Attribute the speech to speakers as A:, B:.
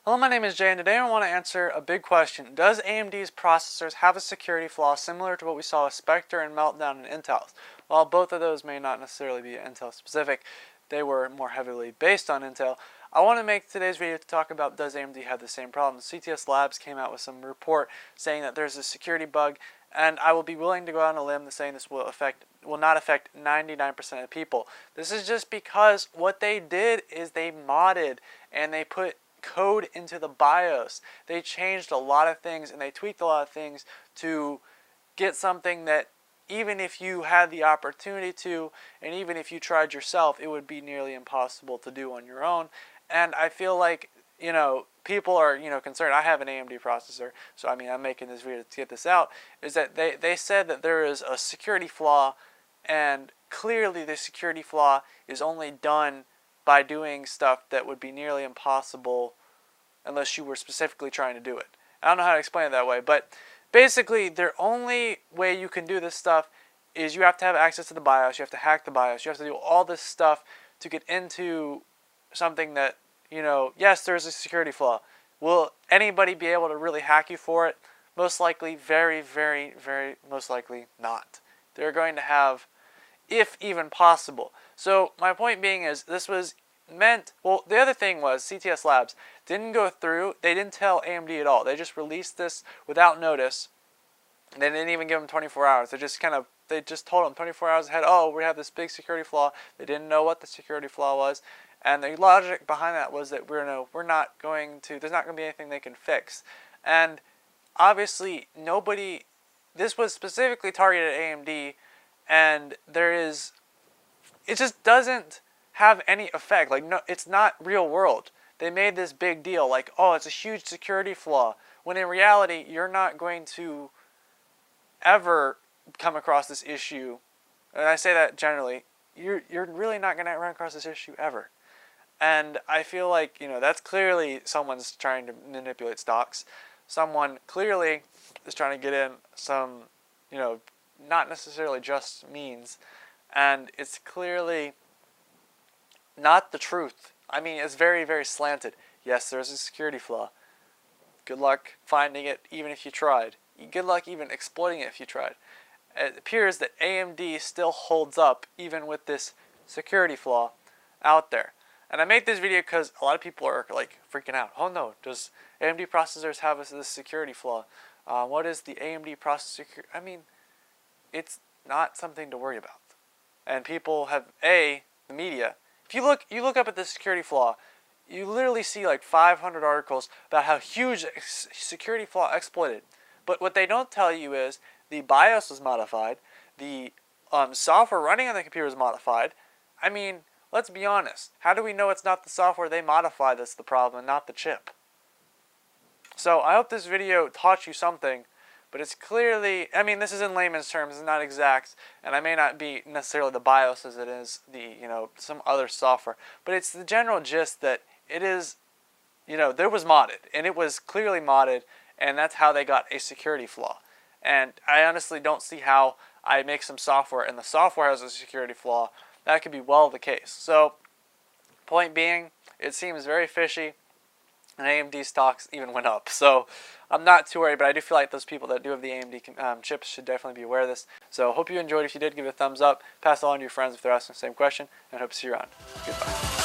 A: Hello, my name is Jay, and today I want to answer a big question. Does AMD's processors have a security flaw similar to what we saw with Spectre and Meltdown in Intel's? While both of those may not necessarily be Intel specific, they were more heavily based on Intel. I want to make today's video to talk about, does AMD have the same problem? CTS Labs came out with some report saying that there's a security bug, and I will be willing to go out on a limb saying this will not affect 99% of people. This is just because what they did is they modded and they put code into the BIOS. They changed a lot of things and they tweaked a lot of things to get something that even if you had the opportunity to, and even if you tried yourself, it would be nearly impossible to do on your own. And I feel like, people are, concerned. I have an AMD processor, so I'm making this video to get this out, is that they said that there is a security flaw, and clearly the security flaw is only done by doing stuff that would be nearly impossible unless you were specifically trying to do it. I don't know how to explain it that way, but basically the only way you can do this stuff is you have to have access to the BIOS, you have to hack the BIOS, you have to do all this stuff to get into something that, yes, there's a security flaw. Will anybody be able to really hack you for it? Most likely, very, very, very most likely not. They're going to have, if even possible. So my point being is, this was meant, well, the other thing was CTS Labs didn't go through, they didn't tell AMD at all. They just released this without notice. They didn't even give them 24 hours. They just told them 24 hours ahead, oh, we have this big security flaw. They didn't know what the security flaw was. And the logic behind that was that there's not going to be anything they can fix. And obviously this was specifically targeted at AMD, and it just doesn't have any effect. Like, no, it's not real world. They made this big deal like, oh, it's a huge security flaw, when in reality you're not going to ever come across this issue. And I say that generally. You're really not going to run across this issue ever. And I feel like, that's clearly someone's trying to manipulate stocks. Someone clearly is trying to get in some, not necessarily just means. And it's clearly not the truth. It's very, very slanted. Yes, there's a security flaw. Good luck finding it even if you tried. Good luck even exploiting it if you tried. It appears that AMD still holds up even with this security flaw out there. And I made this video because a lot of people are like freaking out. Oh no, does AMD processors have this security flaw? What is the AMD processor? It's not something to worry about. And people have, the media. If you look up at the security flaw, you literally see like 500 articles about how huge security flaw exploited. But what they don't tell you is the BIOS was modified, the software running on the computer was modified. Let's be honest. How do we know it's not the software they modified that's the problem and not the chip? So I hope this video taught you something, but it's clearly, this is in layman's terms, it's not exact, and I may not be necessarily the BIOS as it is some other software, but it's the general gist that it is, there was modded, and it was clearly modded, and that's how they got a security flaw. And I honestly don't see how I make some software and the software has a security flaw. That could be well the case. So, point being, it seems very fishy, and AMD stocks even went up. So, I'm not too worried, but I do feel like those people that do have the AMD chips should definitely be aware of this. So, hope you enjoyed. If you did, give it a thumbs up. Pass it on to your friends if they're asking the same question, and hope to see you around. Goodbye.